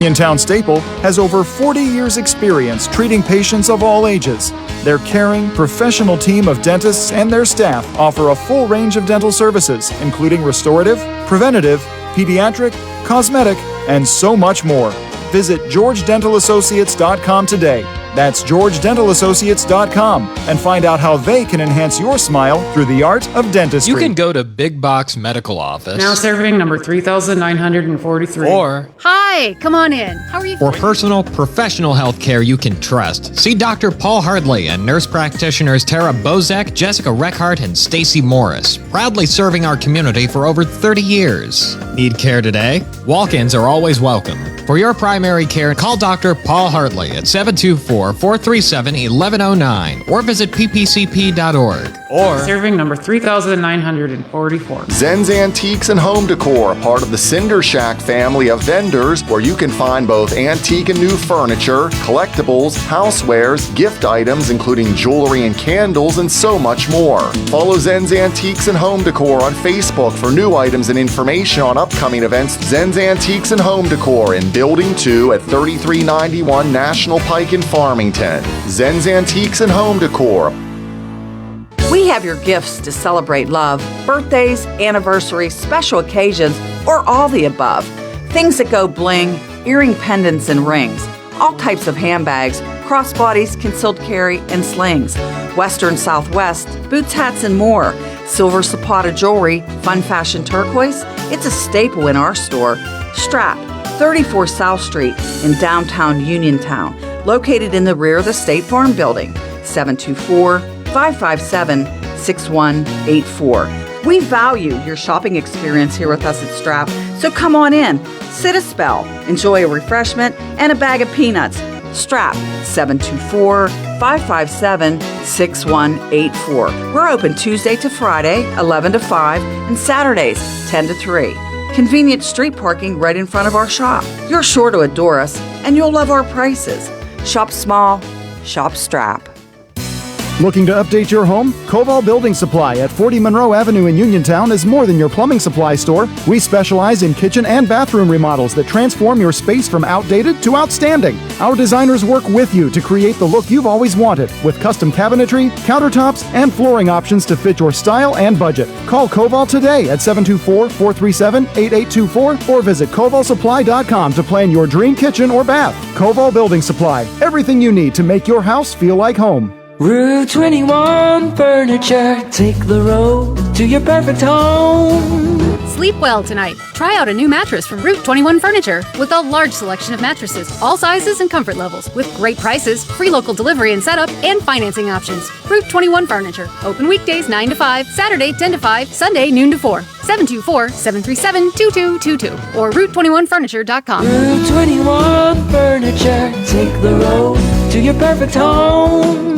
Uniontown Staple has over 40 years' experience treating patients of all ages. Their caring, professional team of dentists and their staff offer a full range of dental services, including restorative, preventative, pediatric, cosmetic, and so much more. Visit GeorgeDentalAssociates.com today. That's GeorgeDentalAssociates.com and find out how they can enhance your smile through the art of dentistry. You can go to Big Box Medical Office. Now serving number 3943. Or, hi, come on in. How are you? For personal, professional health care you can trust, see Dr. Paul Hardley and nurse practitioners Tara Bozek, Jessica Reckhart, and Stacy Morris, proudly serving our community for over 30 years. Need care today? Walk-ins are always welcome. For your primary care, call Dr. Paul Hartley at 724-437-1109 or visit ppcp.org. Or serving number 3944. Zen's Antiques and Home Decor, part of the Cinder Shack family of vendors, where you can find both antique and new furniture, collectibles, housewares, gift items including jewelry and candles, and so much more. Follow Zen's Antiques and Home Decor on Facebook for new items and information on upcoming events. Zen's Antiques and Home Decor in Building 2 at 3391 National Pike in Farmington. Zen's Antiques and Home Decor. We have your gifts to celebrate love, birthdays, anniversaries, special occasions, or all the above. Things that go bling, earring pendants and rings, all types of handbags, crossbodies, concealed carry, and slings, Western Southwest, boots, hats, and more, silver Zapata jewelry, fun fashion turquoise. It's a staple in our store. Strap, 34 South Street in downtown Uniontown, located in the rear of the State Farm Building, 724-557-6184. We value your shopping experience here with us at Strap, so come on in, sit a spell, enjoy a refreshment, and a bag of peanuts. Strap, 724-557-6184. We're open Tuesday to Friday, 11 to 5, and Saturdays, 10 to 3. Convenient street parking right in front of our shop. You're sure to adore us, and you'll love our prices. Shop small, shop Strap. Looking to update your home? Koval Building Supply at 40 Monroe Avenue in Uniontown is more than your plumbing supply store. We specialize in kitchen and bathroom remodels that transform your space from outdated to outstanding. Our designers work with you to create the look you've always wanted with custom cabinetry, countertops, and flooring options to fit your style and budget. Call Koval today at 724-437-8824 or visit kovalsupply.com to plan your dream kitchen or bath. Koval Building Supply, everything you need to make your house feel like home. Route 21 Furniture, take the road to your perfect home. Sleep well tonight. Try out a new mattress from Route 21 Furniture with a large selection of mattresses, all sizes and comfort levels, with great prices, free local delivery and setup, and financing options. Route 21 Furniture. Open weekdays 9 to 5, Saturday 10 to 5, Sunday noon to 4. 724-737-2222 or Route21Furniture.com. Route 21 Furniture, take the road to your perfect home.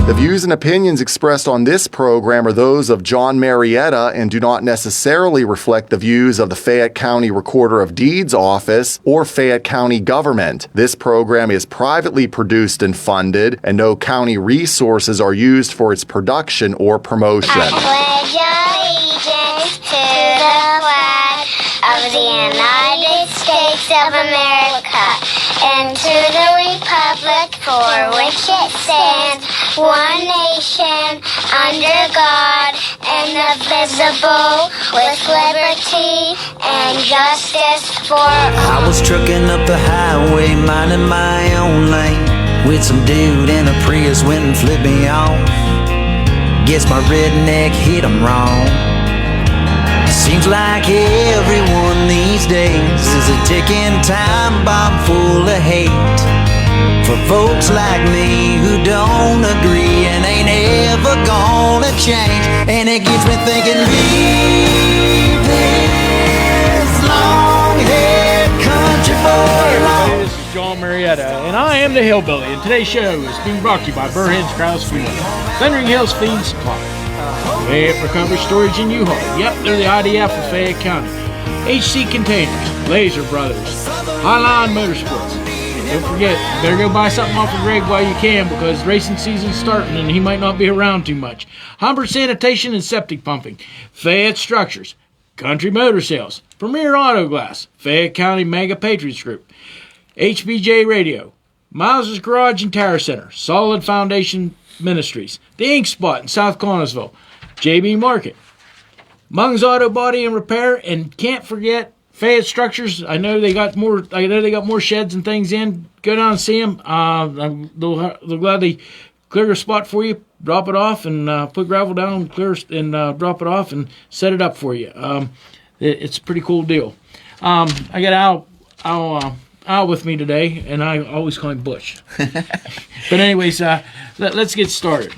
The views and opinions expressed on this program are those of John Marietta and do not necessarily reflect the views of the Fayette County Recorder of Deeds Office or Fayette County government. This program is privately produced and funded, and no county resources are used for its production or promotion. I pledge allegiance to the flag of the United States of America and to the republic for which it stands, one nation, under God, indivisible, with liberty and justice for all. I was trucking up the highway, minding my own lane, with some dude in a Prius went and flipped me off. Guess my redneck hit him wrong. Seems like everyone these days is a ticking time bomb full of hate for folks like me who don't agree and ain't ever gonna change. And it gets me thinking, leave this long-haired country boy alone. This is John Marietta, and I am the Hillbilly, and today's show is being brought to you by Burhead's Krause Fuel, Thundering Hills Feed Supply, Fayette Recovery Storage and U-Haul. Yep, they're the IDF of Fayette County. HC Containers, Laser Brothers, Highline Motorsports. Don't forget, you better go buy something off of Greg while you can, because racing season's starting and he might not be around too much. Humber Sanitation and Septic Pumping, Fayette Structures, Country Motor Sales, Premier Auto Glass, Fayette County Mega Patriots Group, HBJ Radio, Miles' Garage and Tire Center, Solid Foundation Ministries, The Ink Spot in South Connellsville, JB Market, Mung's Auto Body and Repair, and can't forget Fayette Structures. I know they got more sheds and things in. Go down and see them. They'll gladly clear a spot for you, drop it off, and put gravel down, drop it off, and set it up for you. It's a pretty cool deal. I got Al with me today, and I always call him Bush. But anyways, let's get started.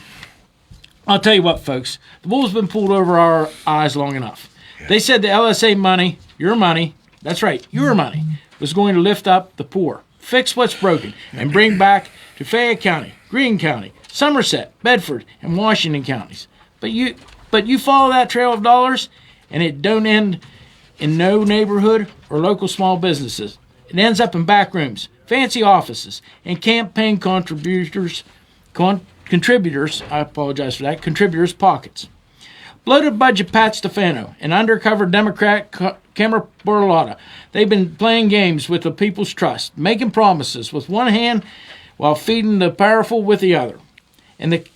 I'll tell you what, folks. The wool's been pulled over our eyes long enough. Yeah. They said the LSA money, your money, that's right, your money, was going to lift up the poor, fix what's broken, and bring back to Fayette County, Greene County, Somerset, Bedford, and Washington counties. But you follow that trail of dollars, and it don't end in no neighborhood or local small businesses. It ends up in back rooms, fancy offices, and campaign contributors' pockets. Bloated budget Pat Stefano and undercover Democrat Cameron Borlotta. They've been playing games with the people's trust, making promises with one hand while feeding the powerful with the other. And the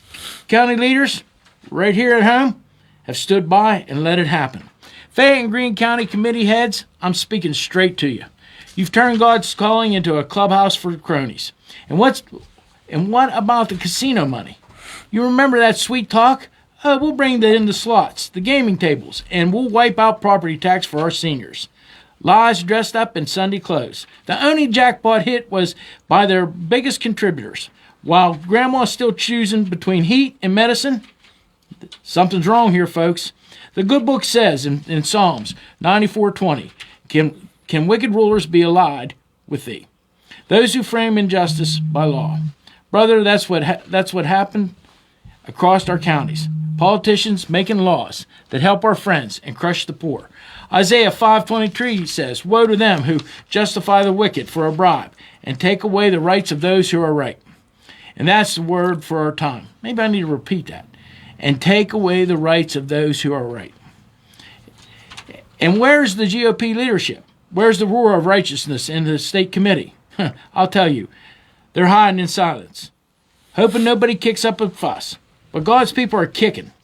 county leaders, right here at home, have stood by and let it happen. Fayette and Greene County committee heads, I'm speaking straight to you. You've turned God's calling into a clubhouse for cronies. And what about the casino money? You remember that sweet talk? We'll bring in the slots, the gaming tables, and we'll wipe out property tax for our seniors. Lies dressed up in Sunday clothes. The only jackpot hit was by their biggest contributors. While Grandma's still choosing between heat and medicine, something's wrong here, folks. The good book says in Psalms 94:20, can wicked rulers be allied with thee? Those who frame injustice by law. Brother, that's what happened across our counties. Politicians making laws that help our friends and crush the poor. Isaiah 5:23 says, woe to them who justify the wicked for a bribe and take away the rights of those who are right. And that's the word for our time. Maybe I need to repeat that. And take away the rights of those who are right. And where's the GOP leadership? Where's the roar of righteousness in the state committee? I'll tell you, they're hiding in silence, hoping nobody kicks up a fuss. But God's people are kicking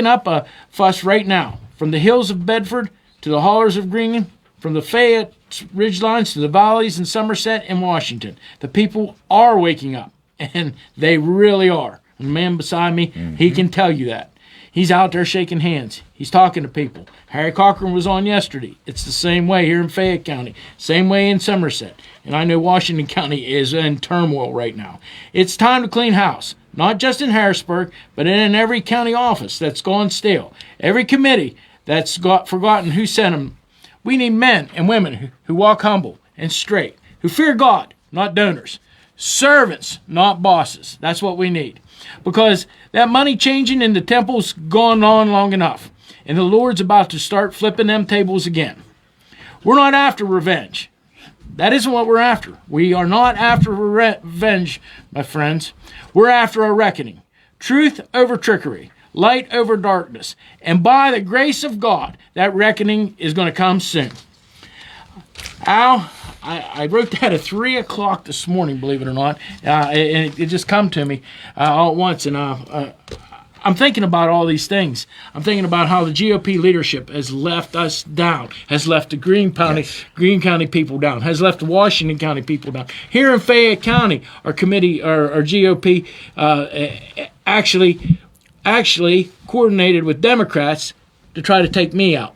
up a fuss right now, from the hills of Bedford to the hollers of Greene, from the Fayette ridgelines to the valleys in Somerset and Washington. The people are waking up, and they really are. And the man beside me, he can tell you that. He's out there shaking hands. He's talking to people. Harry Cochran was on yesterday. It's the same way here in Fayette County, same way in Somerset. And I know Washington County is in turmoil right now. It's time to clean house, not just in Harrisburg, but in every county office that's gone stale, every committee that's got forgotten who sent them. We need men and women who walk humble and straight, who fear God, not donors, servants, not bosses. That's what we need. Because that money changing in the temple's gone on long enough, and the Lord's about to start flipping them tables again. We're not after revenge. That isn't what we're after. We are not after revenge, my friends. We're after a reckoning. Truth over trickery, light over darkness. And by the grace of God, that reckoning is going to come soon. Al, I wrote that at 3 o'clock this morning, believe it or not, and it just come to me all at once. And I'm thinking about all these things. I'm thinking about how the GOP leadership has left us down, has left the Greene County people down, has left the Washington County people down. Here in Fayette County, our committee, our GOP, actually coordinated with Democrats to try to take me out.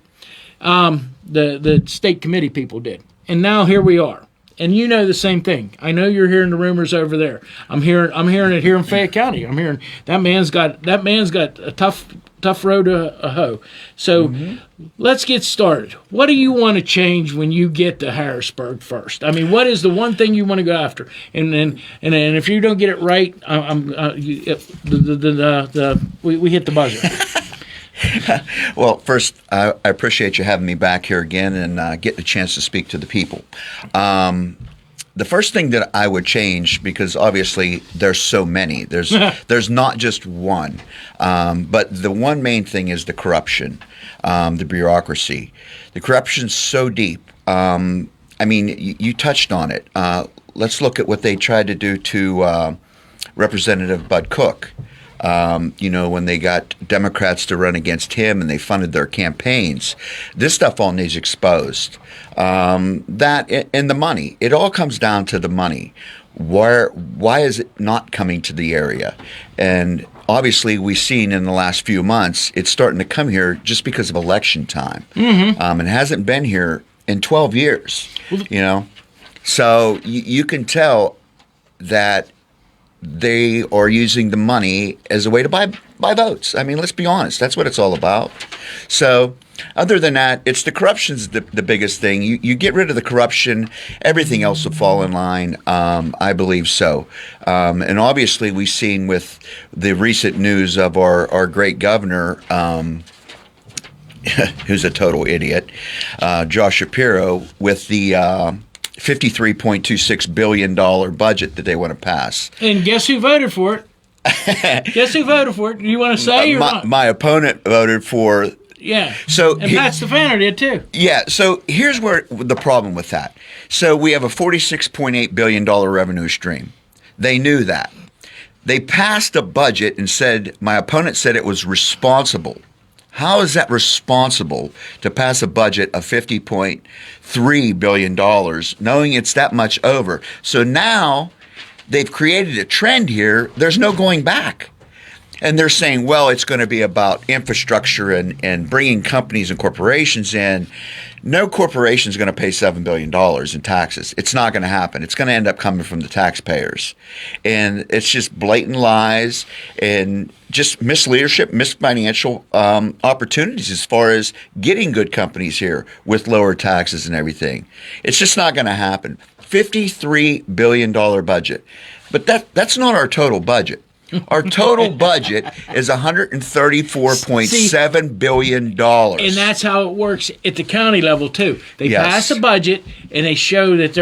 The state committee people did. And now here we are. And you know the same thing. I know you're hearing the rumors over there. I'm hearing it here in Fayette County. I'm hearing that man's got a tough road to hoe. So let's get started. What do you want to change when you get to Harrisburg first? I mean, what is the one thing you want to go after? And if you don't get it right, we hit the buzzer. Well, first, I appreciate you having me back here again and getting a chance to speak to the people. the first thing that I would change, because obviously there's so many. There's not just one, but the one main thing is the corruption, the bureaucracy. The corruption's so deep. I mean, you touched on it. Let's look at what they tried to do to Representative Bud Cook. When they got Democrats to run against him and they funded their campaigns. This stuff all needs exposed. That and the money. It all comes down to the money. Why is it not coming to the area? And obviously, we've seen in the last few months, it's starting to come here just because of election time. Mm-hmm. It hasn't been here in 12 years, So you can tell that they are using the money as a way to buy votes. I mean, let's be honest. That's what it's all about. So other than that, it's the corruption's the biggest thing. You get rid of the corruption, everything else will fall in line. I believe so. And obviously, we've seen with the recent news of our great governor, who's a total idiot, Josh Shapiro, with the $53.26 billion budget that they want to pass. And guess who voted for it? Guess who voted for it? Do you want to say or not? My opponent voted for. Yeah. So and Pat Stefano did too. Yeah. So here's where the problem with that. So we have a $46.8 billion revenue stream. They knew that. They passed a budget and said, my opponent said it was responsible. How is that responsible to pass a budget of $50.3 billion, knowing it's that much over? So now they've created a trend here. There's no going back. And they're saying, well, it's going to be about infrastructure and bringing companies and corporations in. No corporation is going to pay $7 billion in taxes. It's not going to happen. It's going to end up coming from the taxpayers. And it's just blatant lies and just misleadership, misfinancial opportunities as far as getting good companies here with lower taxes and everything. It's just not going to happen. $53 billion budget. But that's not our total budget. Our total budget is $134.7 billion. And that's how it works at the county level too. They pass a budget and they show that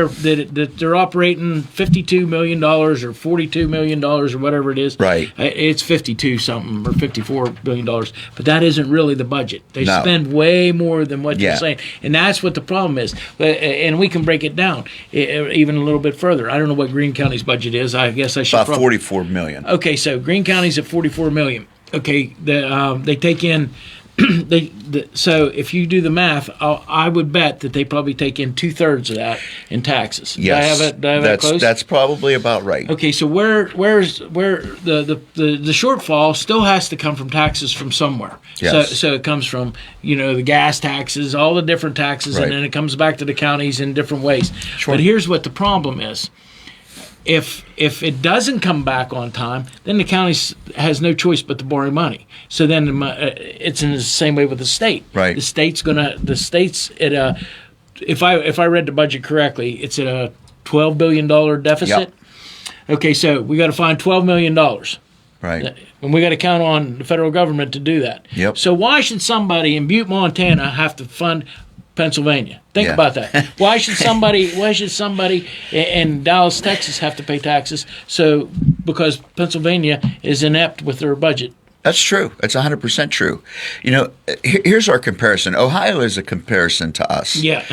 they're operating $52 million or $42 million or whatever it is. Right. It's 52 something or $54 billion, but that isn't really the budget. They spend way more than what you're saying, and that's what the problem is. And we can break it down even a little bit further. I don't know what Greene County's budget is. I guess I should about $44 million. Okay, so Greene County's at $44 million. Okay, they take in. So if you do the math, I would bet that they probably take in 2/3 of that in taxes. Yes, do I have that close? That's probably about right. Okay, so where the shortfall still has to come from taxes from somewhere. Yes. So it comes from the gas taxes, all the different taxes, right. And then it comes back to the counties in different ways. Sure. But here's what the problem is. If it doesn't come back on time, then the county has no choice but to borrow money. So then it's in the same way with the state. Right. The state's at a. If I read the budget correctly, it's at a $12 billion deficit. Yep. Okay, so we got to find $12 million. Right. And we got to count on the federal government to do that. Yep. So why should somebody in Butte, Montana, have to fund Pennsylvania? Think about that. Why should somebody in Dallas, Texas have to pay taxes? So because Pennsylvania is inept with their budget. That's true. That's 100% true. Here's our comparison. Ohio is a comparison to us. Yeah.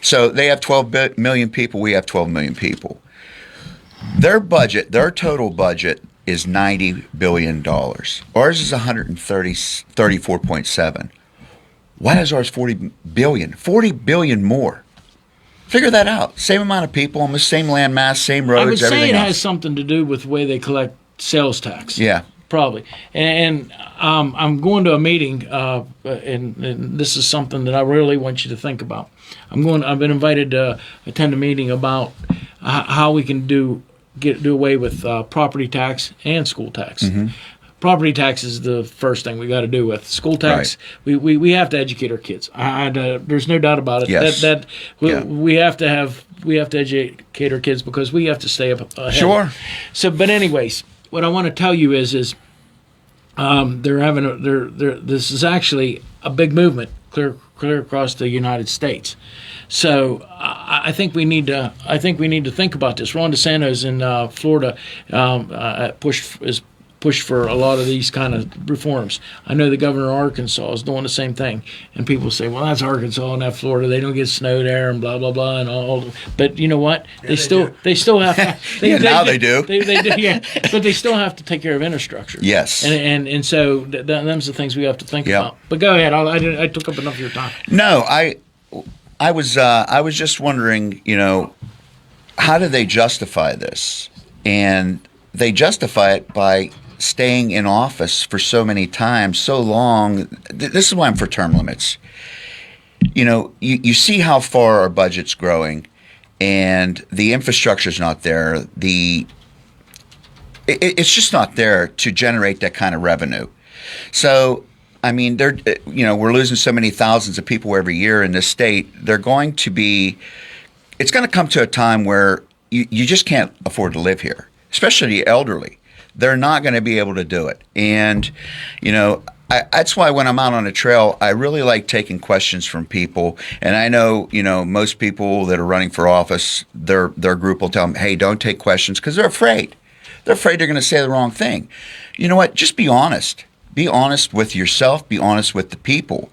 So they have 12 million people. We have 12 million people. Their total budget is $90 billion. Ours is 34.7. Why is ours 40 billion? 40 billion more. Figure that out. Same amount of people, almost same land mass, same roads, I would say everything it else. has something to do with the way they collect sales tax. Yeah. Probably. And I'm going to a meeting, and this is something that I really want you to think about. I've been invited to attend a meeting about how we can do away with property tax and school tax. Mm-hmm. Property tax is the first thing we got to do with. School tax, right. we have to educate our kids. There's no doubt about it. Yes. We have to educate our kids because we have to stay up ahead. Sure. So, but anyways, what I want to tell you is this is actually a big movement clear clear across the United States. So I think we need to. I think we need to think about this. Ron DeSantis in Florida pushed for a lot of these kind of reforms. I know the governor of Arkansas is doing the same thing, and people say, "Well, that's Arkansas and that's Florida. They don't get snow there and blah blah blah and all." But you know what? They still have. Now they do. They do, yeah. But they still have to take care of infrastructure. Yes. And so them's the things we have to think about. But go ahead. I took up enough of your time. No, I was just wondering, how do they justify this? And they justify it by staying in office for so many times, so long. This is why I'm for term limits. You see how far our budget's growing, and the infrastructure's not there. It's just not there to generate that kind of revenue. So, I mean, we're losing so many thousands of people every year in this state. It's going to come to a time where you just can't afford to live here, especially the elderly. They're not going to be able to do it. And, that's why when I'm out on a trail, I really like taking questions from people. And I know, most people that are running for office, their group will tell them, hey, don't take questions, because they're afraid. They're afraid they're going to say the wrong thing. You know what? Just be honest. Be honest with yourself. Be honest with the people.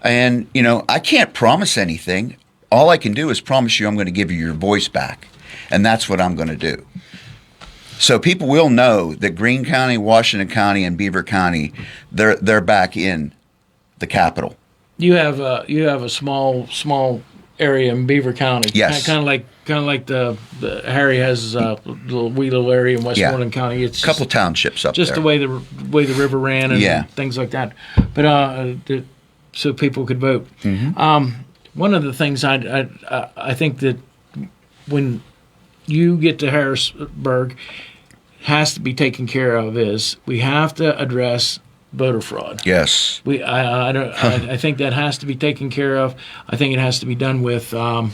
And, I can't promise anything. All I can do is promise you I'm going to give you your voice back. And that's what I'm going to do. So people will know that Greene County, Washington County, and Beaver County, they're back in the capital. You have a small area in Beaver County. Yes. Kind of like the Harry has a little wee little area in Westmoreland County. It's a couple townships up just there. Just the way the river ran and things like that. But so people could vote. Mm-hmm. One of the things I think that when you get to Harrisburg has to be taken care of is we have to address voter fraud. Yes. I think that has to be taken care of. I think it has to be done with one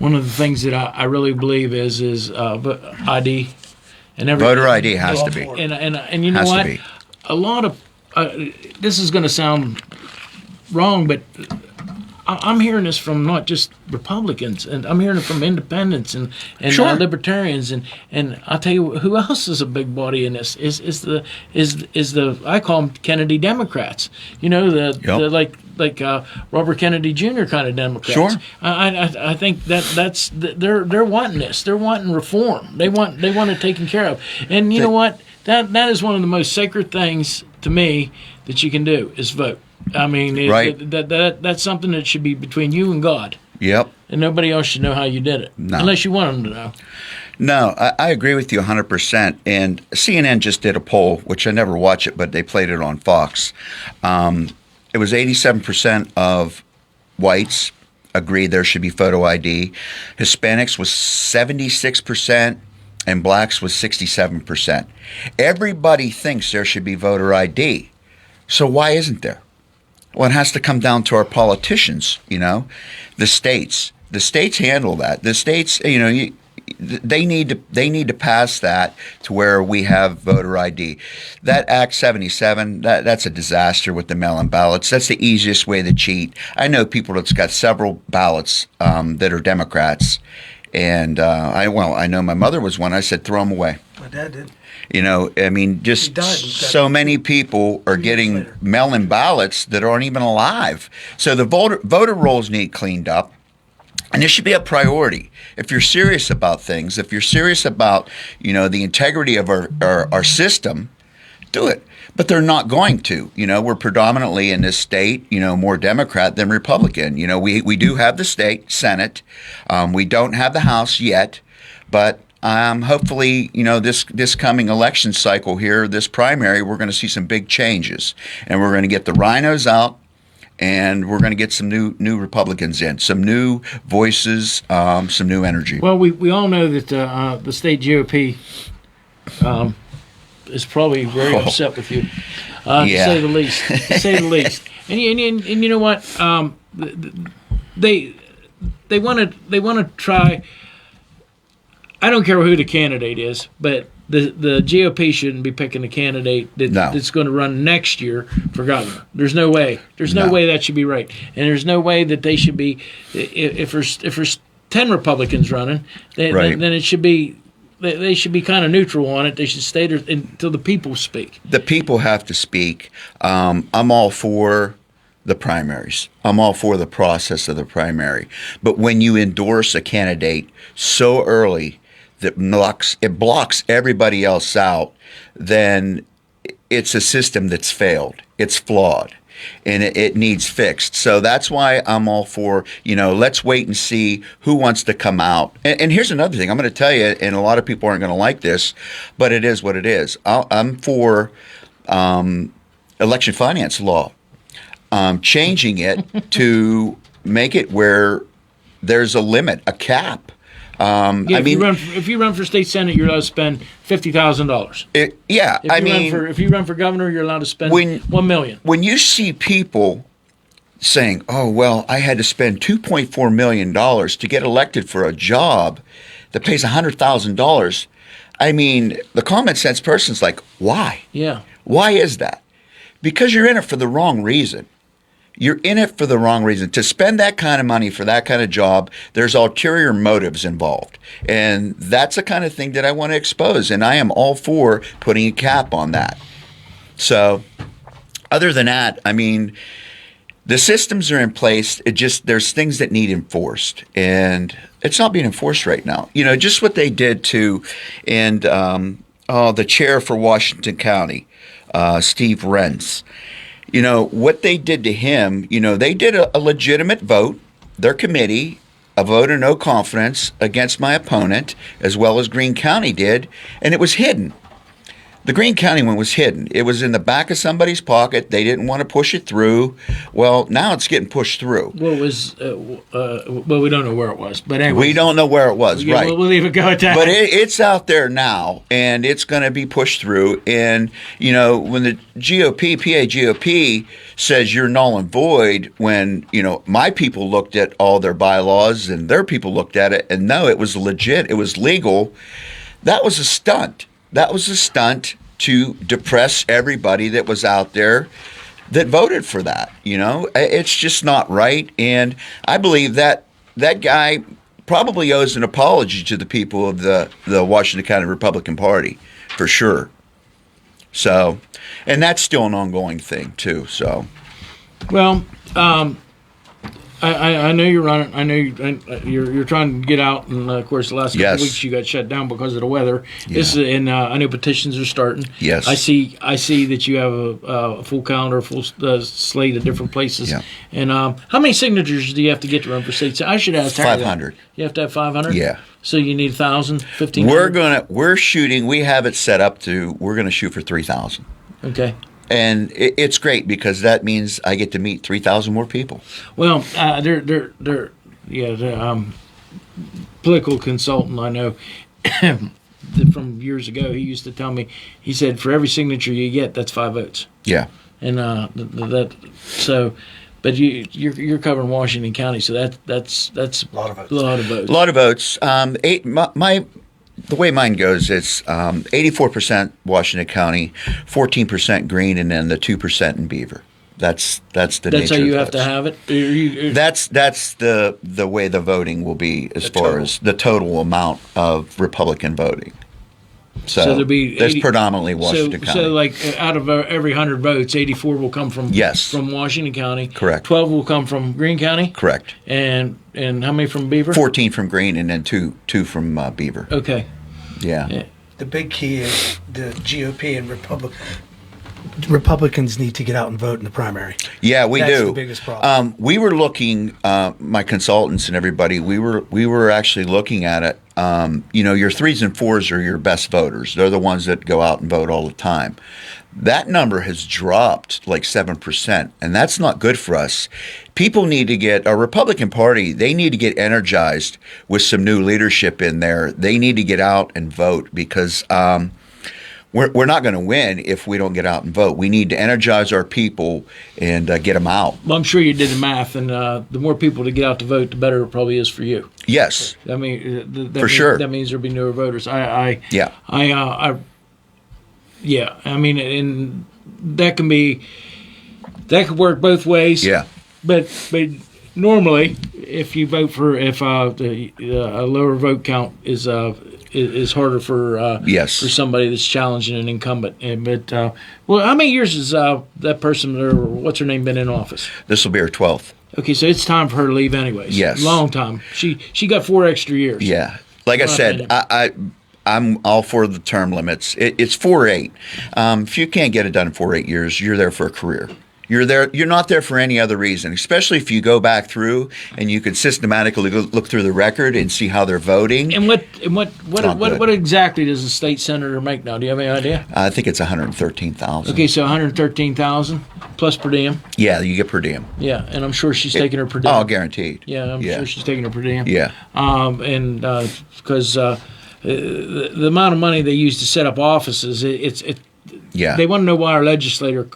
of the things that I really believe is ID and everything. Voter ID has to be. And you know what? A lot of this is going to sound wrong, but I'm hearing this from not just Republicans, and I'm hearing it from independents and libertarians, and I'll tell you who else is a big body in this is the I call them Kennedy Democrats. The Robert Kennedy Jr. kind of Democrats. Sure. I think that's they're wanting this. They're wanting reform. They want it taken care of. And you know what? That is one of the most sacred things to me that you can do is vote. I mean, that's something that should be between you and God. Yep. And nobody else should know how you did it. No. Unless you want them to know. No, I agree with you 100%. And CNN just did a poll, which I never watch it, but they played it on Fox. It was 87% of whites agreed there should be photo ID. Hispanics was 76%. And blacks was 67%. Everybody thinks there should be voter ID. So why isn't there? Well, it has to come down to our politicians, the states. The states handle that. The states, they need to pass that to where we have voter ID. That Act 77, that's a disaster with the mail-in ballots. That's the easiest way to cheat. I know people that's got several ballots that are Democrats. And I know my mother was one. I said, throw them away. My dad did. Just so many people are getting mail-in ballots that aren't even alive. So the voter rolls need cleaned up. And this should be a priority. If you're serious about things, if you're serious about, the integrity of our system, do it. But they're not going to. We're predominantly in this state, more Democrat than Republican. We do have the state Senate. We don't have the House yet. But hopefully, this coming election cycle here, this primary, we're going to see some big changes. And we're going to get the rhinos out. And we're going to get some new Republicans in, some new voices, some new energy. Well, we all know that the state GOP is probably very upset with you, to say the least. And you know what? They want to try. I don't care who the candidate is, but the GOP shouldn't be picking a candidate that's going to run next year for governor. There's no way. There's no way that should be right, and there's no way that they should be. If there's 10 Republicans running, then it should be. They should be kind of neutral on it. They should stay there until the people speak. The people have to speak. I'm all for the primaries. I'm all for the process of the primary. But when you endorse a candidate so early that it blocks everybody else out, then it's a system that's failed. It's flawed. And it needs fixed. So that's why I'm all for, let's wait and see who wants to come out. And here's another thing I'm going to tell you, and a lot of people aren't going to like this, but it is what it is. I'm for election finance law, changing it to make it where there's a limit, a cap. If you run for state senate, you're allowed to spend $50,000. If you run for governor, you're allowed to spend $1 million. When you see people saying, "Oh well, I had to spend $2.4 million to get elected for a job that pays $100,000," the common sense person's like, "Why? Yeah, why is that?" Because you're in it for the wrong reason. You're in it for the wrong reason. To spend that kind of money for that kind of job, there's ulterior motives involved. And that's the kind of thing that I want to expose. And I am all for putting a cap on that. So other than that, the systems are in place. There's things that need enforced. And it's not being enforced right now. Just what they did to, the chair for Washington County, Steve Renz. What they did to him, they did a legitimate vote. Their committee, a vote of no confidence against my opponent, as well as Greene County did, and it was hidden. The Greene County one was hidden. It was in the back of somebody's pocket. They didn't want to push it through. Well, now it's getting pushed through. Well, it was. We don't know where it was, but anyway. We don't know where it was, right? We'll leave it go at that. But it's out there now, and it's going to be pushed through. And when the GOP, PA GOP, says you're null and void, when my people looked at all their bylaws and their people looked at it, and no, it was legit. It was legal. That was a stunt. That was a stunt to depress everybody that was out there that voted for that. It's just not right. And I believe that guy probably owes an apology to the people of the Washington County Republican Party, for sure. So, and that's still an ongoing thing, too. So, well, I know you're running. I know you're trying to get out, and of course, the last couple of weeks you got shut down because of the weather. Yeah. I know petitions are starting. Yes, I see that you have a full calendar, a full slate of different places. Yeah. And how many signatures do you have to get to run for state? I should ask. 500. You have to have 500. Yeah. So you need 1,000, 1,500. We're shooting. We have it set up to. We're going to shoot for 3,000. Okay. And it's great because that means I get to meet 3,000 more people. Well, political consultant I know from years ago. He used to tell me. He said, for every signature you get, that's 5 votes. Yeah. And but you're covering Washington County, so that's a lot of votes. A lot of votes. The way mine goes, it's 84% Washington County, 14% Greene, and then the 2% in Beaver. That's the nature. That's how you of have to have it. That's the way the voting will be as far as the total amount of Republican voting. So there'll be that's predominantly Washington County. So like out of every 100 votes, 84 will come from Washington County. Correct. 12 will come from Greene County. Correct. And how many from Beaver? 14 from Greene and then two from Beaver. Okay. Yeah. The big key is the GOP and Republicans need to get out and vote in the primary. Yeah, we do. That's the biggest problem. We were looking, my consultants and everybody. We were actually looking at it. Your 3s and 4s are your best voters. They're the ones that go out and vote all the time. That number has dropped like 7%, and that's not good for us. People need to get a Republican Party. They need to get energized with some new leadership in there. They need to get out and vote because we're not going to win if we don't get out and vote. We need to energize our people and get them out. Well, I'm sure you did the math, and the more people to get out to vote, the better it probably is for you. Yes. I mean, sure. That means there'll be newer voters. Yeah. Yeah. I mean, and that could work both ways. Yeah. But normally, if you vote for a lower vote count is harder for yes. for somebody that's challenging an incumbent. But how many years has that person or what's her name been in office? This will be her 12th. Okay, so it's time for her to leave anyways. Yes. Long time. She got 4 extra years. Yeah. Like I said, I'm all for the term limits. It's 4 or 8. If you can't get it done in 4 or 8 years, you're there for a career. You're not there for any other reason, especially if you go back through and you can systematically look through the record and see how they're voting. And what exactly does a state senator make now? Do you have any idea? I think it's $113,000. Okay, so $113,000 plus per diem. Yeah, you get per diem. Yeah, and I'm sure she's taking her per diem. Oh, guaranteed. Yeah, I'm sure she's taking her per diem. Yeah. And because the amount of money they use to set up offices, yeah. They want to know why our legislation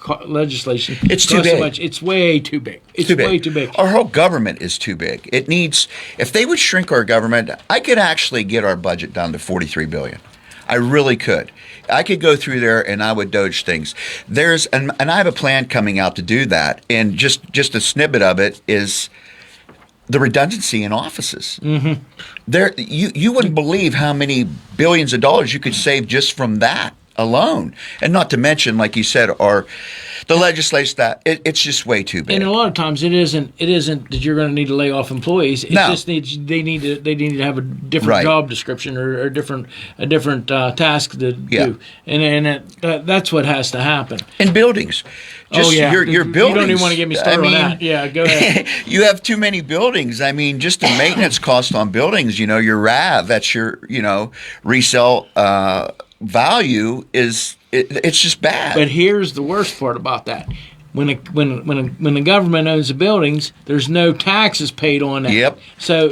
it's too big. So much. It's way too big. It's way too big. Our whole government is too big. It needs. If they would shrink our government, I could actually get our budget down to $43 billion. I really could. I could go through there and I would doge things. And I have a plan coming out to do that. And just a snippet of it is the redundancy in offices. Mm-hmm. You wouldn't believe how many billions of dollars you could save just from that alone, and not to mention, like you said, the legislation that it's just way too big. And a lot of times it isn't that you're going to need to lay off employees. It just needs they need to have a different job description or a different task to do, and that's what has to happen in buildings. Your buildings. You don't even want to get me started on that. Yeah, go ahead. You have too many buildings. I mean, just the maintenance cost on buildings. Your RAV, that's your resale value it's just bad. But here's the worst part about that: when the government owns the buildings, there's no taxes paid on that. Yep. So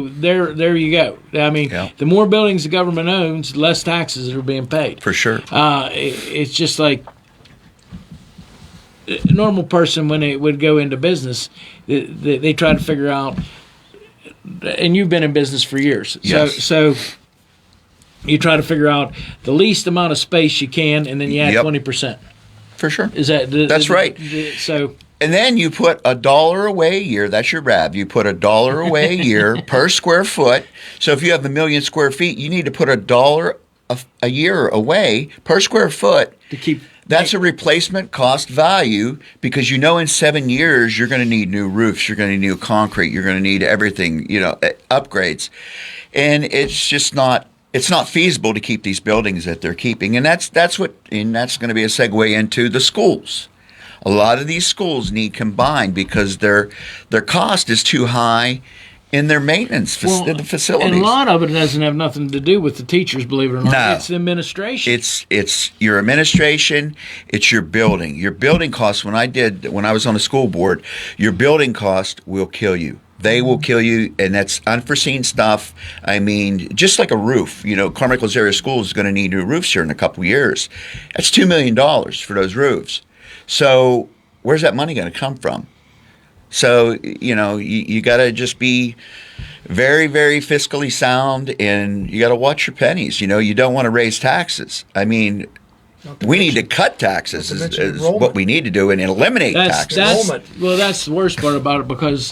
there you go. I mean, the more buildings the government owns, the less taxes are being paid. For sure. It's just like a normal person when they would go into business, they try to figure out. And you've been in business for years, yes. So you try to figure out the least amount of space you can, and then you add 20%. For sure. That's right. So. And then you put $1 away a year. That's your RAV. You put $1 away a year per square foot. So if you have 1 million square feet, you need to put $1 a year away per square foot to keep. That's a replacement cost value because in 7 years you're going to need new roofs, you're going to need new concrete, you're going to need everything, upgrades, and it's just not. It's not feasible to keep these buildings that they're keeping, and that's going to be a segue into the schools. A lot of these schools need combined because their cost is too high in their maintenance the facilities. And a lot of it doesn't have nothing to do with the teachers, believe it or not. No. It's the administration. It's your administration. It's your building. Your building costs. When I was on the school board, your building cost will kill you. They will kill you, and that's unforeseen stuff. I mean, just like a roof. Carmichael's area school is going to need new roofs here in a couple of years. That's $2 million for those roofs. So where's that money going to come from? So, you got to just be very, very fiscally sound, and you got to watch your pennies. You don't want to raise taxes. I mean, we need to cut taxes is what we need to do and eliminate taxes. That's the worst part about it because,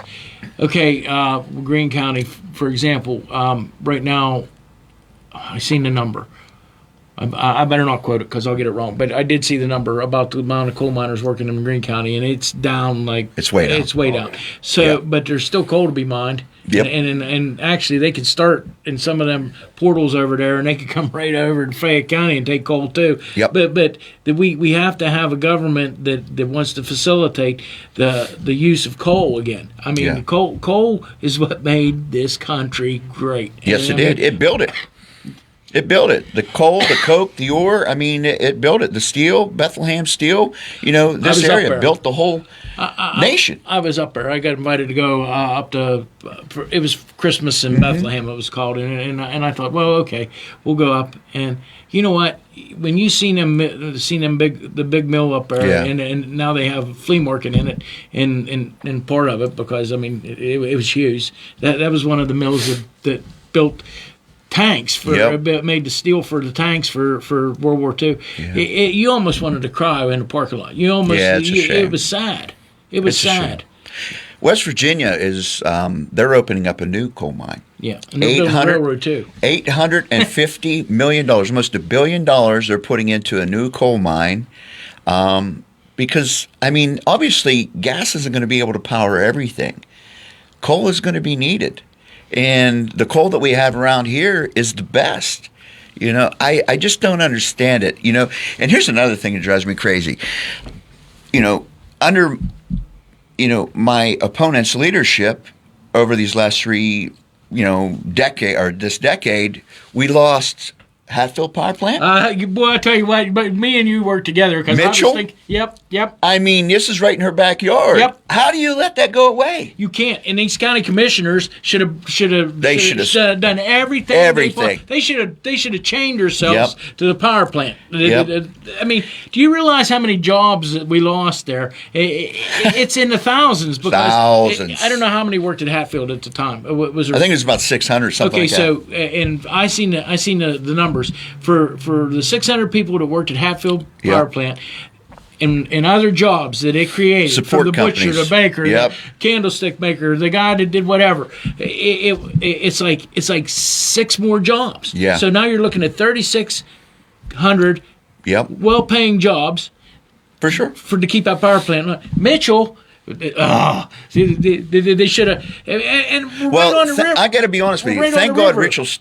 Greene County, for example, right now, I seen the number. I better not quote it because I'll get it wrong. But I did see the number about the amount of coal miners working in Greene County, and it's down it's way down. It's way down. So, but there's still coal to be mined. Yep. And actually, they could start in some of them portals over there, and they could come right over to Fayette County and take coal too. Yep. But we have to have a government that wants to facilitate the use of coal again. I mean, coal is what made this country great. Yes, it did. It built it. It built it. The coal, the coke, the ore. I mean, it built it. The steel, Bethlehem Steel. This area built the whole nation. I was up there. I got invited to go up to. It was Christmas in Bethlehem. It was called, and I thought, well, okay, we'll go up. And you know what? When you seen the big mill up there, and now they have a flea market in it, and part of it because I mean it was huge. That was one of the mills that built tanks made the steel for the tanks for World War II. Yeah. You almost wanted to cry in the parking lot. You almost it was sad. It was sad. West Virginia is they're opening up a new coal mine. Yeah, and they're building a railroad too. $850 million, almost $1 billion, they're putting into a new coal mine. Because I mean, obviously, gas isn't going to be able to power everything. Coal is going to be needed. And the coal that we have around here is the best. I just don't understand it. And here's another thing that drives me crazy. Under my opponent's leadership over these last three, this decade, we lost Hatfield Power Plant. Boy, I tell you what, but me and you work together. Mitchell? Yep. I mean, this is right in her backyard. Yep. How do you let that go away? You can't. And these county commissioners should have done everything. They should have chained themselves to the power plant. Yep. I mean, do you realize how many jobs that we lost there? It's in the thousands. Because I don't know how many worked at Hatfield at the time. I think it was about 600, something like that. Okay, so and I seen the numbers for the 600 people that worked at Hatfield Power Plant. And other jobs that it created, support from the companies. butcher, the baker, the candlestick maker, the guy that did whatever. It's like 6 more jobs. Yeah. So now you're looking at 3,600 well-paying jobs. For sure. To keep that power plant. Mitchell. They should have. And well, right on the river. I got to be honest with you. Thank God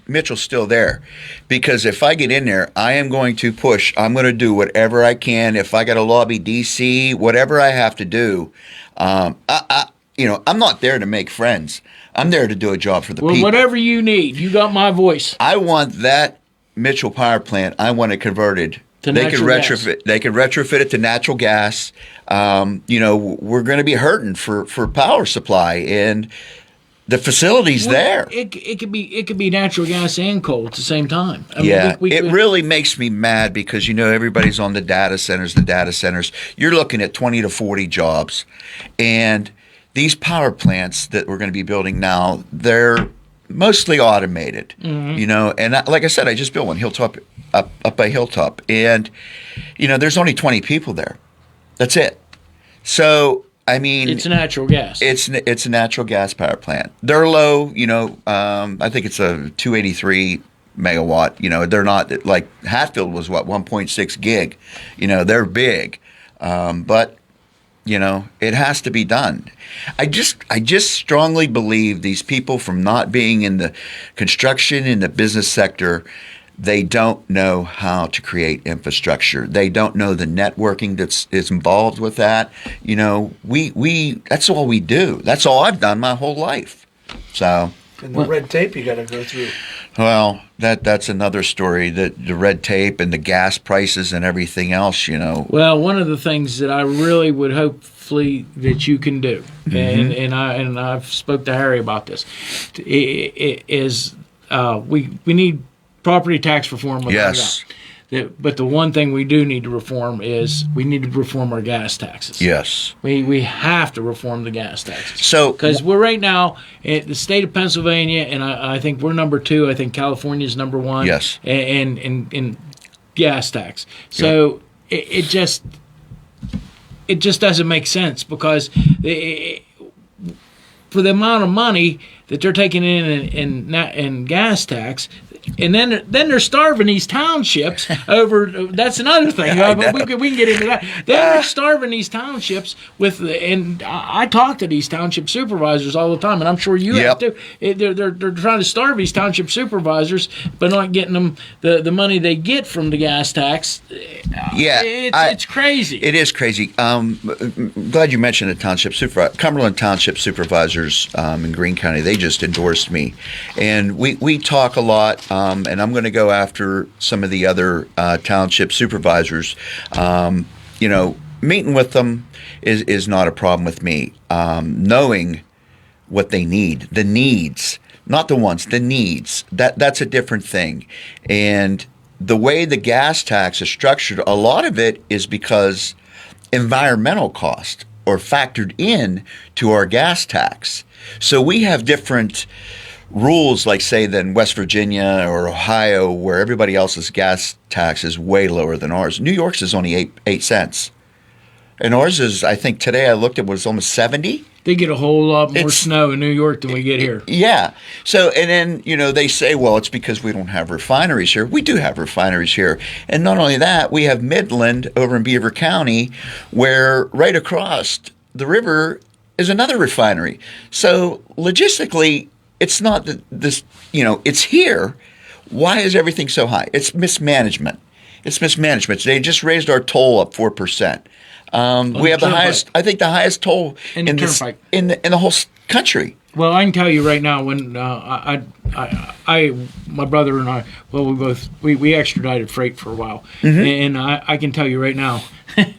Mitchell's still there, because if I get in there, I am going to push. I'm going to do whatever I can. If I got to lobby DC, whatever I have to do. I'm not there to make friends. I'm there to do a job for the people. Whatever you need, you got my voice. I want that Mitchell power plant. I want it converted. They could retrofit it to natural gas. We're going to be hurting for power supply, and the facility's there. It could be natural gas and coal at the same time. It really makes me mad because everybody's on the data centers. You're looking at 20 to 40 jobs, and these power plants that we're going to be building now, they're mostly automated. Mm-hmm. And like I said, I just built one up by Hilltop, and there's only 20 people there. That's it. So I mean, it's natural gas. It's a natural gas power plant. They're low. I think it's a 283 megawatt. They're not like Hatfield was 1.6 gig. They're big, but it has to be done. I just strongly believe these people, from not being in the construction, in the business sector, they don't know how to create infrastructure. They don't know the networking that's involved with that. We that's all we do. That's all I've done my whole life. So. And the red tape you got to go through. Well, that's another story. The red tape and the gas prices and everything else. Well, one of the things that I really would hopefully that you can do, and I've spoke to Harry about this, is we need property tax reform. Yes. But the one thing we do need to reform is we need to reform our gas taxes. Yes. We have to reform the gas taxes. So, because we're right now in the state of Pennsylvania, and I think we're number 2. I think California's number 1. Yes. In gas tax. So it just doesn't make sense, because for the amount of money that they're taking in gas tax, and then they're starving these townships over. That's another thing. We can get into that. They're starving these townships and I talk to these township supervisors all the time, and I'm sure you have to. They're trying to starve these township supervisors by not getting them the money they get from the gas tax. It's crazy. It is crazy. I'm glad you mentioned the township supervisor. Cumberland Township Supervisors in Greene County. They just endorsed me, and we talk a lot. and I'm going to go after some of the other township supervisors. Meeting with them is not a problem with me. Knowing what they need, the needs, not the wants, the needs. That's a different thing. And the way the gas tax is structured, a lot of it is because environmental costs are factored in to our gas tax. So we have different rules, like say than West Virginia or Ohio, where everybody else's gas tax is way lower than ours. New York's is only 8 cents. And ours is, I think today I looked at, was almost 70. They get a whole lot more snow in New York than we get here. Yeah. So, and then, they say, well, it's because we don't have refineries here. We do have refineries here. And not only that, we have Midland over in Beaver County, where right across the river is another refinery. So logistically, it's not that this, it's here. Why is everything so high? It's mismanagement. They just raised our toll up 4%. We have the highest, I think, the highest toll in the whole country. Well, I can tell you right now, when my brother and I, we extradited freight for a while, and I can tell you right now, when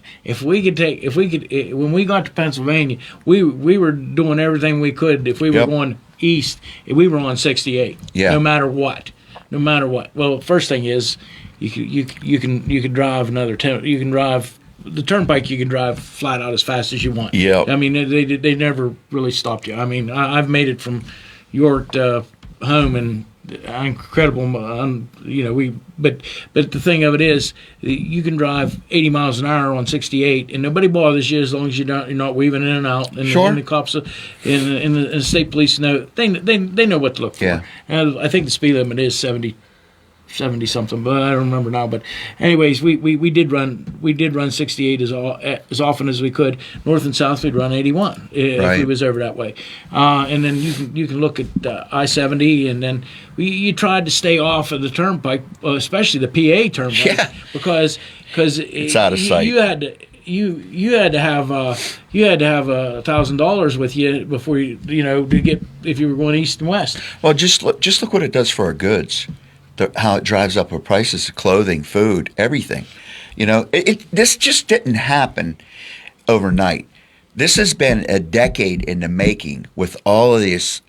we got to Pennsylvania, we were doing everything we could. If we were going east, we were on 68, no matter what. Well, first thing is, you can drive another 10. You can drive the turnpike. You can drive flat out as fast as you want. Yeah. I mean, they never really stopped you. I mean, I've made it from York to home, and incredible. But the thing of it is, you can drive 80 miles an hour on 68, and nobody bothers you as long as you're not weaving in and out. And, and the cops and the state police know they know what to look for. Yeah. And I think the speed limit is 70 something, but I don't remember now. But anyways, we did run 68 as often as we could. North and south, we'd run 81 if we was over that way. And then you can look at I-70, and then you tried to stay off of the turnpike, especially the PA turnpike, because it's out of sight. You had to have $1,000 with you before to get, if you were going east and west. Well, just look what it does for our goods. How it drives up our prices of clothing, food, everything. This just didn't happen overnight. This has been a decade in the making with all of this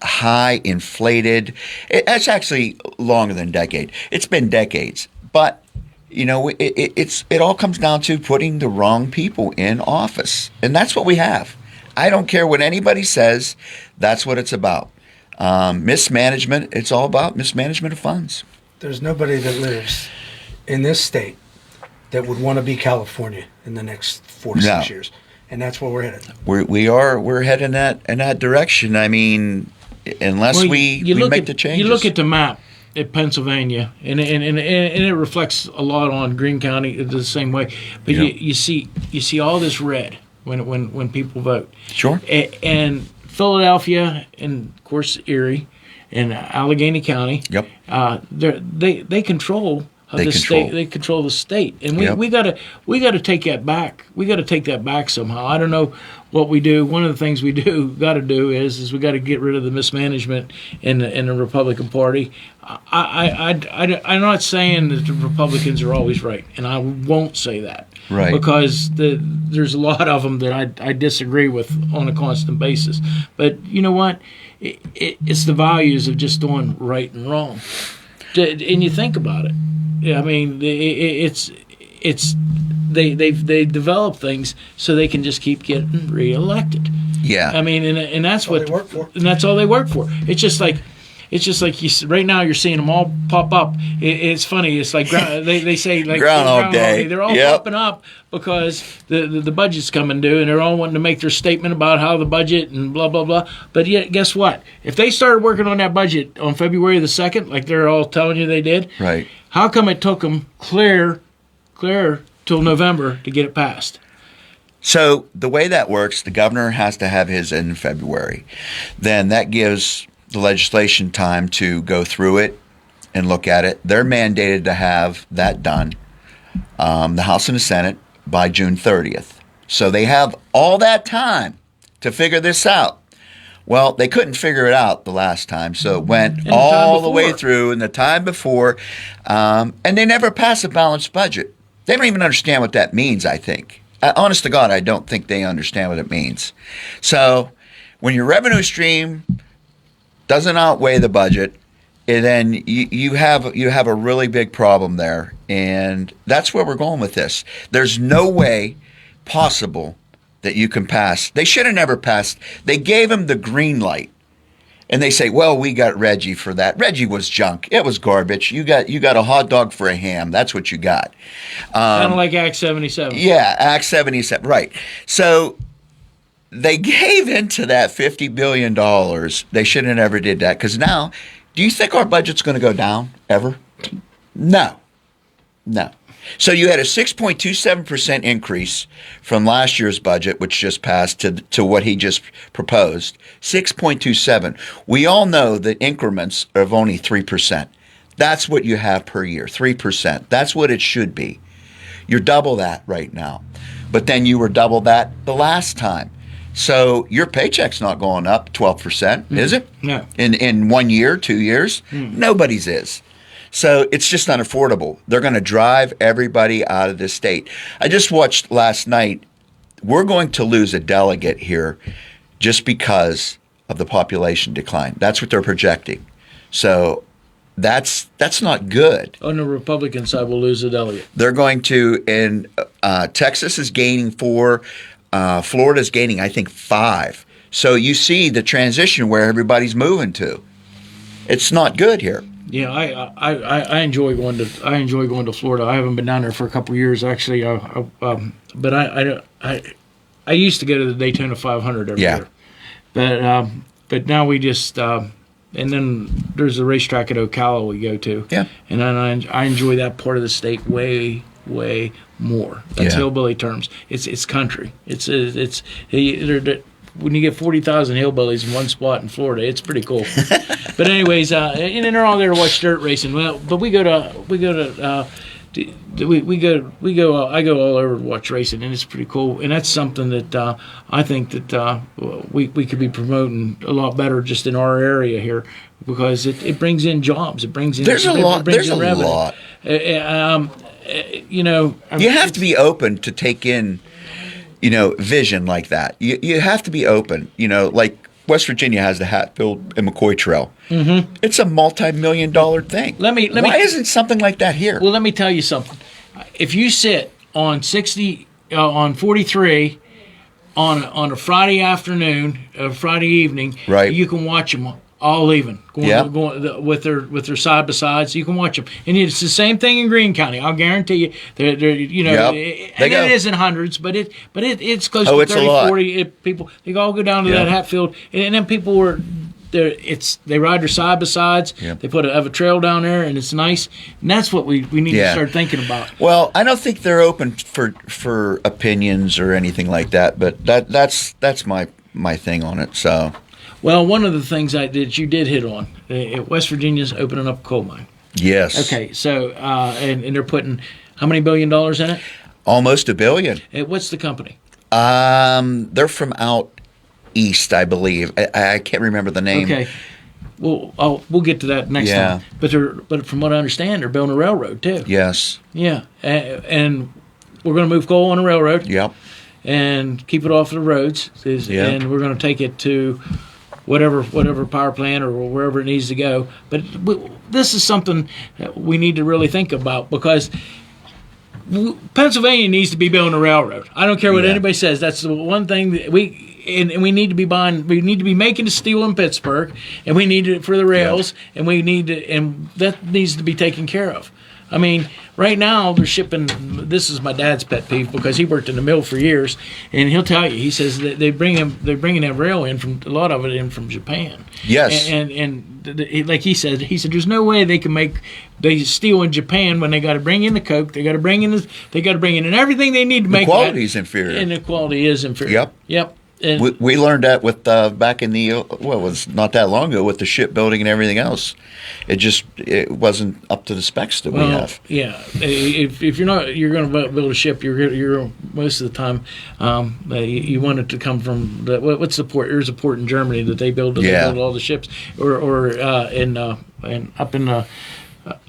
high inflated. It's actually longer than a decade. It's been decades. But, it all comes down to putting the wrong people in office. And that's what we have. I don't care what anybody says. That's what it's about. Mismanagement, it's all about mismanagement of funds. There's nobody that lives in this state that would want to be California in the next 4 to 6 years. And that's where we're headed. We're heading in that direction. I mean, unless we make the changes. You look at the map at Pennsylvania, and it reflects a lot on Greene County the same way. But you see all this red when people vote. Sure. And Philadelphia, and of course Erie, and Allegheny County. Yep. They control the state. They control the state, and we gotta take that back. We gotta take that back somehow. I don't know what we do. One of the things we got to do is we got to get rid of the mismanagement in the Republican Party. I'm not saying that the Republicans are always right, and I won't say that. Right. Because there's a lot of them that I disagree with on a constant basis. But you know what? It's the values of just doing right and wrong. And you think about it. I mean, they develop things so they can just keep getting reelected. Yeah. I mean, and that's what they work for. And that's all they work for. It's just like right now you're seeing them all pop up. It's funny. It's like they say like Groundhog Day. They're all popping up because the budget's coming due, and they're all wanting to make their statement about how the budget and blah blah blah. But yet, guess what? If they started working on that budget on February the 2nd, like they're all telling you they did, right? How come it took them clear till November to get it passed? So the way that works, the governor has to have his in February. Then that gives the legislation time to go through it and look at it. They're mandated to have that done, the House and the Senate, by June 30th. So they have all that time to figure this out. Well, they couldn't figure it out the last time, so it went And all the way through and the time before, and they never pass a balanced budget. They don't even understand what that means, I think. Honest to God, I don't think they understand what it means. So when your revenue stream doesn't outweigh the budget, and then you have a really big problem there, and that's where we're going with this. There's no way possible that you can pass. They should have never passed. They gave him the green light, and they say, "Well, we got Reggie for that. Reggie was junk. It was garbage. You got a hot dog for a ham. That's what you got." Kind of like Act 77. Yeah, Act 77. Right. So they gave into that $50 billion. They should have never did that, because now, do you think our budget's going to go down ever? No. So you had a 6.27% increase from last year's budget, which just passed, to what he just proposed. 6.27. We all know that increments are of only 3%. That's what you have per year, 3%. That's what it should be. You're double that right now. But then you were double that the last time. So your paycheck's not going up 12%, is it? No. In 1 year, 2 years? Nobody's is. So it's just unaffordable. They're going to drive everybody out of the state. I just watched last night. We're going to lose a delegate here just because of the population decline. That's what they're projecting. So that's not good. On the Republican side, we'll lose a delegate. They're going to, and Texas is gaining 4. Florida's gaining, I think, 5. So you see the transition where everybody's moving to. It's not good here. Yeah, I enjoy going to Florida. I haven't been down there for a couple of years actually, but I used to go to the Daytona 500 every year. But now we just and then there's a racetrack at Ocala we go to. Yeah, and I enjoy that part of the state way more. That's hillbilly terms. It's country. It's when you get 40,000 hillbillies in one spot in Florida, it's pretty cool. But anyways, and then they're all there to watch dirt racing. Well, but I go all over to watch racing, and it's pretty cool. And that's something that I think that we could be promoting a lot better just in our area here, because it brings in jobs. It brings in there's a lot. You have to be open to take in, vision like that. You have to be open. Like West Virginia has the Hatfield and McCoy Trail. Mm-hmm. It's a multi-million-dollar thing. Why isn't something like that here? Well, let me tell you something. If you sit on 43 on a Friday afternoon, Friday evening, right, you can watch them all even going with their side by sides. You can watch them, and it's the same thing in Greene County. I'll guarantee you. It isn't hundreds, but it's close to 30, 40 people. They all go down to that Hatfield, and then people were there. They ride their side by sides. Yep. They have a trail down there, and it's nice. And that's what we need to start thinking about. Well, I don't think they're open for opinions or anything like that, but that's my thing on it. So. Well, one of the things that you did hit on, West Virginia's opening up a coal mine. Yes. Okay, so and they're putting how many $1 billion in it? Almost $1 billion. What's the company? They're from out east, I believe. I can't remember the name. Okay. Well, we'll get to that next time. But from what I understand, they're building a railroad too. Yes. Yeah, and we're going to move coal on a railroad. Yep. And keep it off the roads. And we're going to take it to whatever power plant or wherever it needs to go. But this is something that we need to really think about, because Pennsylvania needs to be building a railroad. I don't care what anybody says. That's the one thing that we need to be buying. We need to be making the steel in Pittsburgh, and we need it for the rails, and and that needs to be taken care of. I mean, right now they're shipping. This is my dad's pet peeve, because he worked in the mill for years, and he'll tell you. He says that they're bringing that rail in from a lot of it in from Japan. Yes, and like he said, there's no way they can make the steel in Japan when they got to bring in the coke, they got to bring in and everything they need to make. The quality is inferior, and the quality is inferior. Yep. We learned that with back in the it was not that long ago with the shipbuilding and everything else. It wasn't up to the specs that we have. Yeah, if you're going to build a ship, you're most of the time you want it to come from what's the port? There's a port in Germany that they build all the ships, or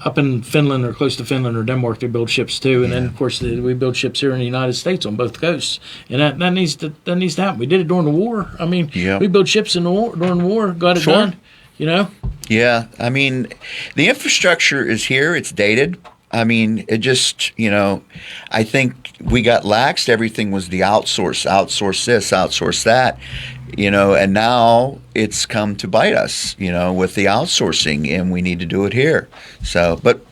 up in Finland or close to Finland or Denmark, they build ships too, and then of course we build ships here in the United States on both coasts, and that needs to happen. We did it during the war. I mean, we built ships during the war, got it done. Yeah, I mean, the infrastructure is here. It's dated. I mean, it just, I think we got laxed. Everything was the outsource this, outsource that, and now it's come to bite us, with the outsourcing, and we need to do it here. So, but,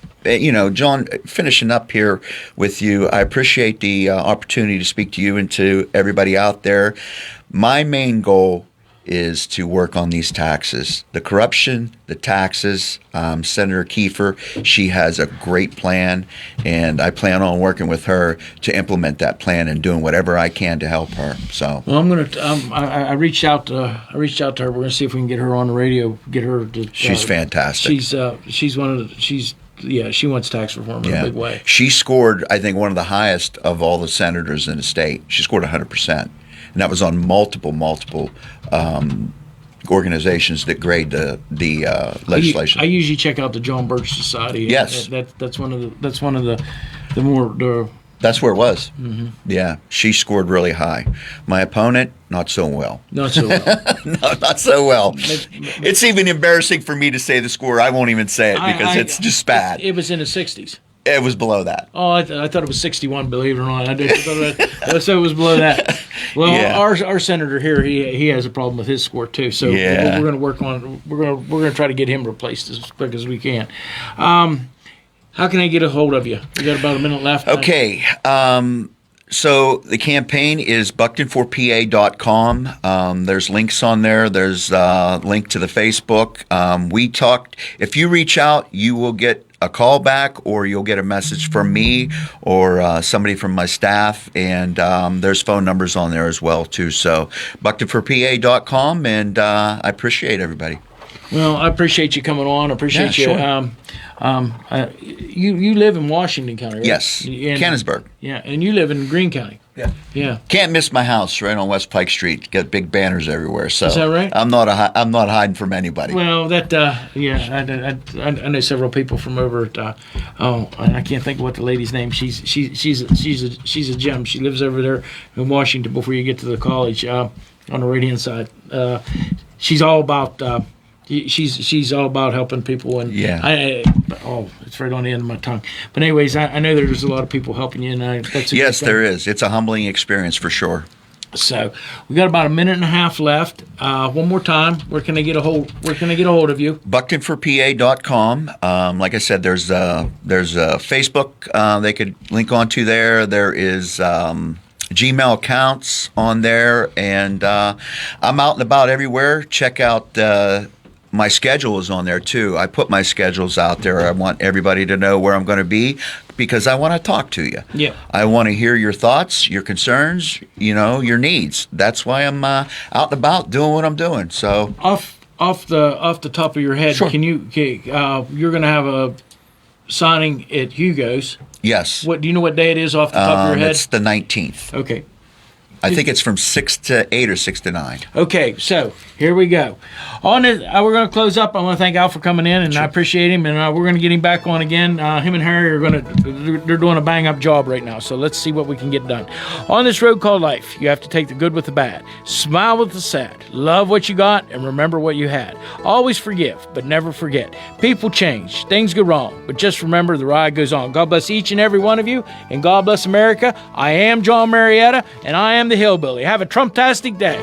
John, finishing up here with you, I appreciate the opportunity to speak to you and to everybody out there. My main goal is to work on these taxes, the corruption, the taxes. Senator Kiefer, she has a great plan, and I plan on working with her to implement that plan and doing whatever I can to help her. So, well, I'm gonna. I reached out to her. We're gonna see if we can get her on the radio. Get her to. She's fantastic. She's one of the. She wants tax reform in a big way. She scored, I think, one of the highest of all the senators in the state. She scored 100%. And that was on multiple organizations that grade the legislation. I usually check out the John Birch Society. Yes, that's one of the more. That's where it was. Mm-hmm. Yeah, she scored really high. My opponent, not so well. Not so well. No, not so well. It's even embarrassing for me to say the score. I won't even say it because it's just bad. It was in the 60s. It was below that. Oh, I thought it was 61. Believe it or not, so it was below that. Well, our senator here, he has a problem with his score too. So we're going to work on. We're going to try to get him replaced as quick as we can. How can I get a hold of you? We got about a minute left. Okay. So the campaign is buckton4pa.com. There's links on there. There's a link to the Facebook. We talked. If you reach out, you will get a call back, or you'll get a message from me or somebody from my staff, and there's phone numbers on there as well too. So buckton4pa.com, and I appreciate everybody. Well, I appreciate you coming on. I appreciate you. Sure. You live in Washington County, right? Yes, Canonsburg. Yeah, and you live in Greene County. Yeah. Can't miss my house right on West Pike Street. Got big banners everywhere. So is that right? I'm not hiding from anybody. Well, that I know several people from over at and I can't think of what the lady's name. She's a gem. She lives over there in Washington before you get to the college on the right-hand side. She's all about. She's all about helping people, and it's right on the end of my tongue. But anyways, I know there's a lot of people helping you, and yes, there is. It's a humbling experience for sure. So we got about a minute and a half left. One more time, where can I get a hold of you? Buckton4pa.com. Like I said, there's a Facebook they could link onto there. There is Gmail accounts on there, and I'm out and about everywhere. Check out. My schedule is on there too. I put my schedules out there. I want everybody to know where I'm going to be because I want to talk to you. Yeah. I want to hear your thoughts, your concerns, your needs. That's why I'm out and about doing what I'm doing. So off the top of your head, sure. You're going to have a signing at Hugo's. Yes. What do you know what day it is off the top of your head? It's the 19th. Okay. I think it's from 6 to 8 or 6 to 9. Okay, so here we go. On it, we're going to close up. I want to thank Al for coming in, and sure. I appreciate him. And we're going to get him back on again. Him and Harry they're doing a bang-up job right now. So let's see what we can get done. On this road called life, you have to take the good with the bad. Smile with the sad. Love what you got, and remember what you had. Always forgive, but never forget. People change. Things go wrong. But just remember the ride goes on. God bless each and every one of you, and God bless America. I am John Marietta, and I am the Hillbilly. Have a Trump-tastic day.